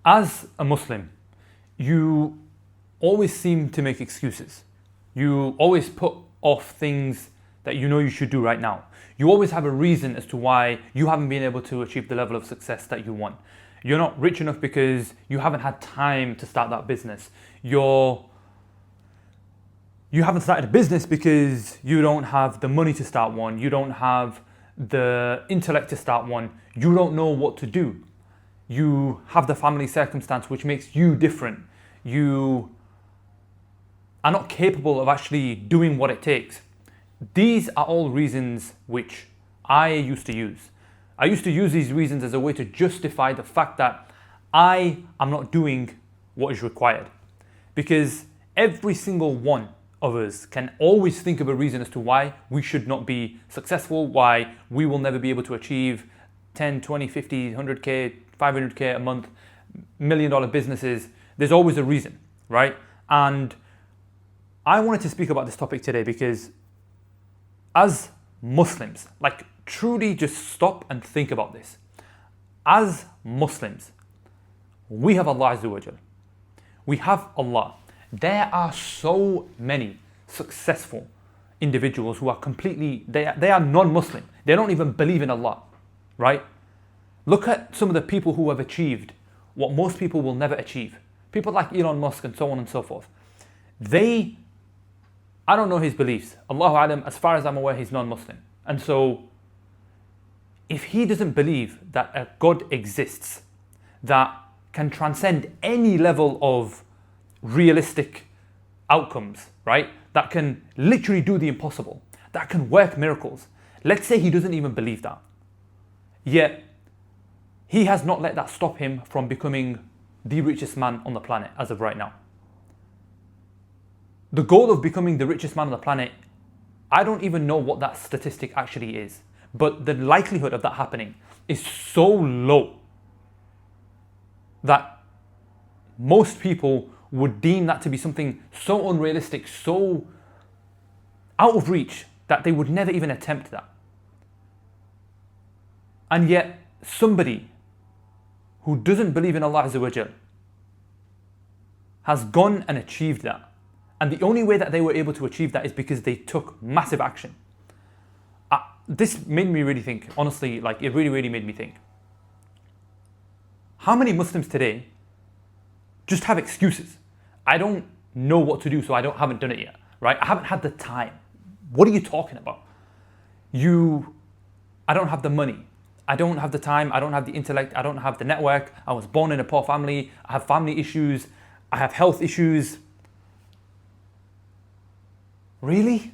As a Muslim, you always seem to make excuses. You always put off things that you know you should do right now. You always have a reason as to why you haven't been able to achieve the level of success that you want. You're not rich enough because you haven't had time to start that business. You haven't started a business because you don't have the money to start one. You don't have the intellect to start one. You don't know what to do. You have the family circumstance which makes you different. You are not capable of actually doing what it takes. These are all reasons which I used to use. I used to use these reasons as a way to justify the fact that I am not doing what is required. Because every single one of us can always think of a reason as to why we should not be successful, why we will never be able to achieve 10, 20, 50, 100K, 500K a month, $1 million businesses. There's always a reason, right? And I wanted to speak about this topic today because as Muslims, like truly just stop and think about this. As Muslims, we have Allah Azza wa Jal. We have Allah. There are so many successful individuals who are completely, they are non-Muslim. They don't even believe in Allah, right? Look at some of the people who have achieved what most people will never achieve. People like Elon Musk and so on and so forth. I don't know his beliefs. Allahu Alam, as far as I'm aware, he's non-Muslim. And so, if he doesn't believe that a God exists that can transcend any level of realistic outcomes, right? That can literally do the impossible, that can work miracles. Let's say he doesn't even believe that. Yet, he has not let that stop him from becoming the richest man on the planet as of right now. The goal of becoming the richest man on the planet, I don't even know what that statistic actually is, but the likelihood of that happening is so low that most people would deem that to be something so unrealistic, so out of reach, that they would never even attempt that. And yet, somebody who doesn't believe in Allah Azza wa Jal has gone and achieved that. And the only way that they were able to achieve that is because they took massive action. This made me really think, honestly, like it really, really made me think. How many Muslims today just have excuses? I don't know what to do, so haven't done it yet, right? I haven't had the time. What are you talking about? I don't have the money. I don't have the time. I don't have the intellect. I don't have the network. I was born in a poor family. I have family issues. I have health issues. Really?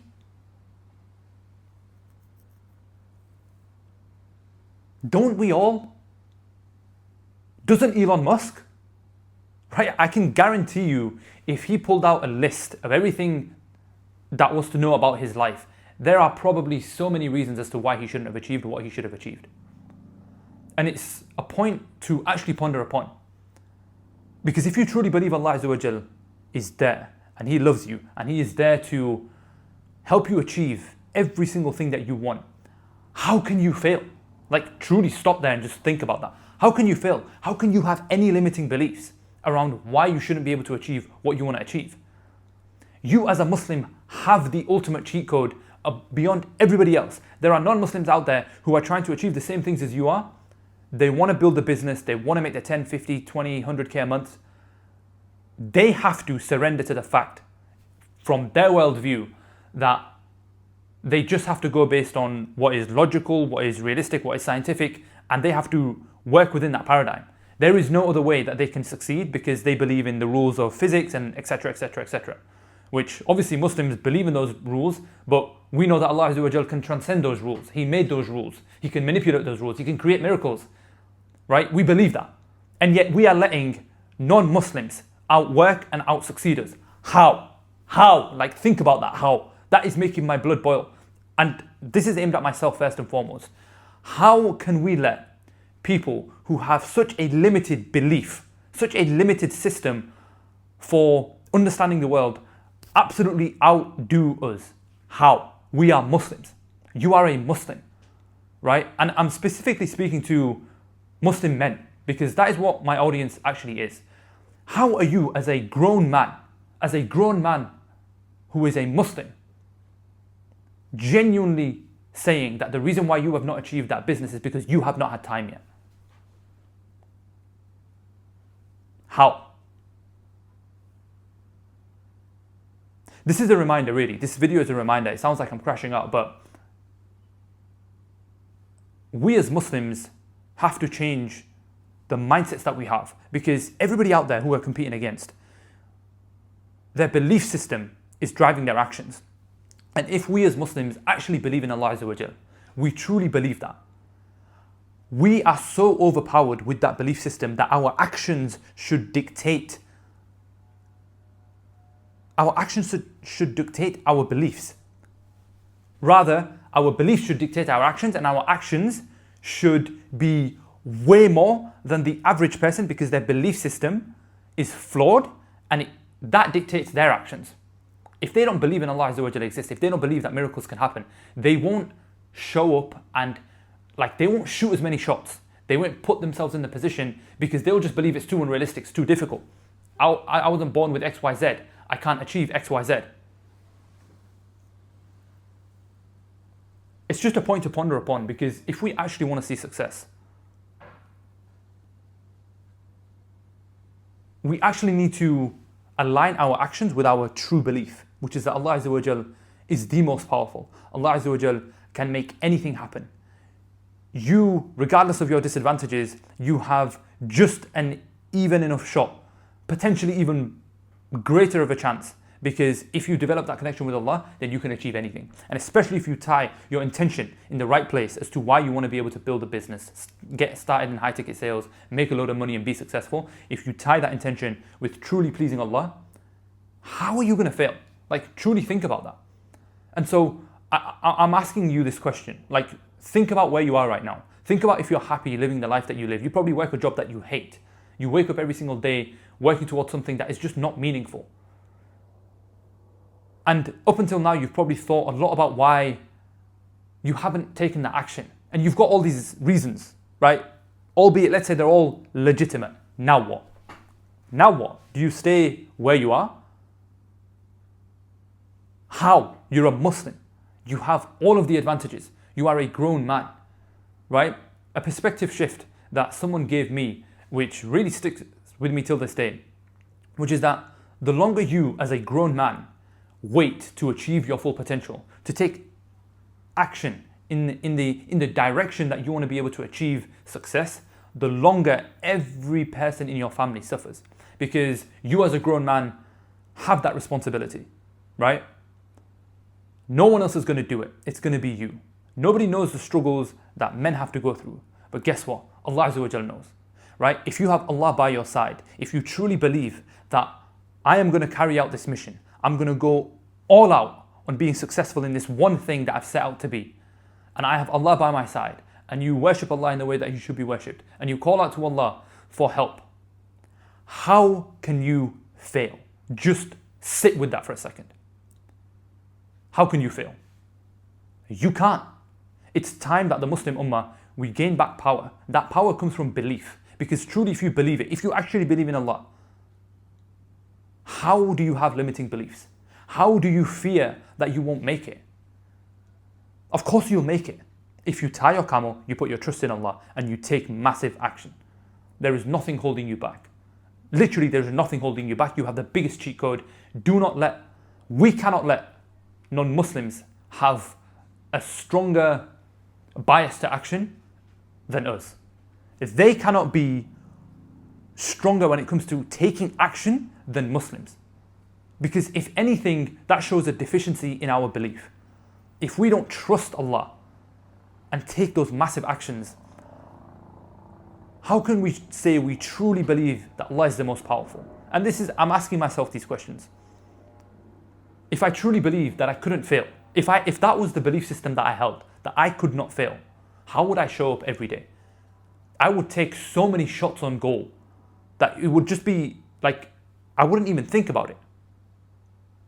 Don't we all? Doesn't Elon Musk? Right? I can guarantee you, if he pulled out a list of everything that was to know about his life, there are probably so many reasons as to why he shouldn't have achieved what he should have achieved. And it's a point to actually ponder upon. Because if you truly believe Allah Azza wa Jal is there, and He loves you, and He is there to help you achieve every single thing that you want, how can you fail? Like truly stop there and just think about that. How can you fail? How can you have any limiting beliefs around why you shouldn't be able to achieve what you want to achieve? You as a Muslim have the ultimate cheat code beyond everybody else. There are non-Muslims out there who are trying to achieve the same things as you are. They want to build a business. They want to make the 10, 50, 20, 100K a month. They have to surrender to the fact from their worldview that they just have to go based on what is logical, what is realistic, what is scientific, and they have to work within that paradigm. There is no other way that they can succeed because they believe in the rules of physics and etc, etc, etc. Which obviously Muslims believe in those rules, but we know that Allah Azza wa Jal can transcend those rules. He made those rules. He can manipulate those rules. He can create miracles, right? We believe that. And yet we are letting non-Muslims outwork and out-succeed us. How? How? Like think about that. How? That is making my blood boil. And this is aimed at myself first and foremost. How can we let people who have such a limited belief, such a limited system for understanding the world, absolutely outdo us? How? We are Muslims. You are a Muslim, right? And I'm specifically speaking to Muslim men because that is what my audience actually is. How are you as a grown man who is a Muslim, genuinely saying that the reason why you have not achieved that business is because you have not had time yet? How? This is a reminder, really. This video is a reminder. It sounds like I'm crashing out, but we as Muslims have to change the mindsets that we have, because everybody out there who we're competing against, their belief system is driving their actions. And if we as Muslims actually believe in Allah Azza wa Jal, we truly believe that, we are so overpowered with that belief system that our actions should dictate our beliefs. Rather, our beliefs should dictate our actions, and our actions should be way more than the average person, because their belief system is flawed, and that dictates their actions. If they don't believe in Allah Azza wa Jalla exists, if they don't believe that miracles can happen, they won't show up and they won't shoot as many shots. They won't put themselves in the position, because they'll just believe it's too unrealistic, it's too difficult. I wasn't born with XYZ. I can't achieve XYZ. It's just a point to ponder upon, because if we actually want to see success, we actually need to align our actions with our true belief, which is that Allah Azza wa Jal is the most powerful. Allah Azza wa Jal can make anything happen. You, regardless of your disadvantages, you have just an even enough shot, potentially even greater of a chance, because if you develop that connection with Allah, then you can achieve anything. And especially if you tie your intention in the right place as to why you want to be able to build a business, get started in high ticket sales, make a load of money and be successful, if you tie that intention with truly pleasing Allah, how are you going to fail? Truly think about that. And so I'm asking you this question. Think about where you are right now. Think about if you're happy living the life that you live. You probably work a job that you hate. You wake up every single day working towards something that is just not meaningful. And up until now, you've probably thought a lot about why you haven't taken that action. And you've got all these reasons, right? Albeit, let's say they're all legitimate. Now what? Now what? Do you stay where you are? How? You're a Muslim. You have all of the advantages. You are a grown man, right? A perspective shift that someone gave me, which really sticks with me till this day, which is that the longer you as a grown man wait to achieve your full potential, to take action in the direction that you want to be able to achieve success, the longer every person in your family suffers, because you as a grown man have that responsibility, right? No one else is going to do it. It's going to be you. Nobody knows the struggles that men have to go through. But guess what? Allah Azza wa Jalla knows, right? If you have Allah by your side, if you truly believe that I am going to carry out this mission, I'm going to go all out on being successful in this one thing that I've set out to be, and I have Allah by my side, and you worship Allah in the way that He should be worshipped, and you call out to Allah for help, how can you fail? Just sit with that for a second. How can you fail? You can't. It's time that the Muslim Ummah, we gain back power. That power comes from belief. Because truly, if you believe it, if you actually believe in Allah, how do you have limiting beliefs? How do you fear that you won't make it? Of course you'll make it. If you tie your camel, you put your trust in Allah, and you take massive action. There is nothing holding you back. Literally, there is nothing holding you back. You have the biggest cheat code. We cannot let non-Muslims have a stronger bias to action than us. If they cannot be stronger when it comes to taking action than Muslims. Because if anything, that shows a deficiency in our belief. If we don't trust Allah and take those massive actions, how can we say we truly believe that Allah is the most powerful? And I'm asking myself these questions. If I truly believe that I couldn't fail, if that was the belief system that I held, that I could not fail, how would I show up every day? I would take so many shots on goal that it would just be I wouldn't even think about it.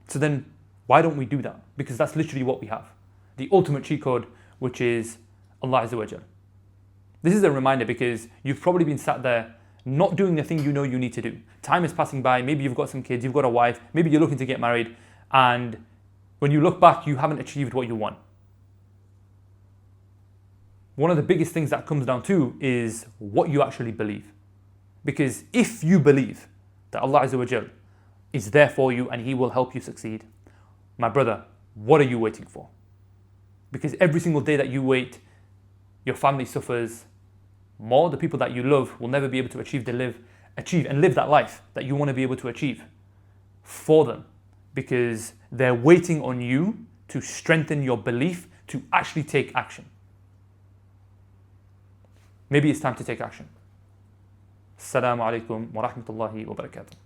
So then why don't we do that? Because that's literally what we have. The ultimate cheat code, which is Allah Azza wa Jal. This is a reminder because you've probably been sat there not doing the thing you know you need to do. Time is passing by, maybe you've got some kids, you've got a wife, maybe you're looking to get married, and when you look back, you haven't achieved what you want. One of the biggest things that comes down to is what you actually believe. Because if you believe that Allah Azza wa Jal is there for you and He will help you succeed, my brother, what are you waiting for? Because every single day that you wait, your family suffers more. The people that you love will never be able to achieve and live that life that you want to be able to achieve for them, because they're waiting on you to strengthen your belief to actually take action. Maybe it's time to take action. Assalamu alaikum wa rahmatullahi wa barakatuh.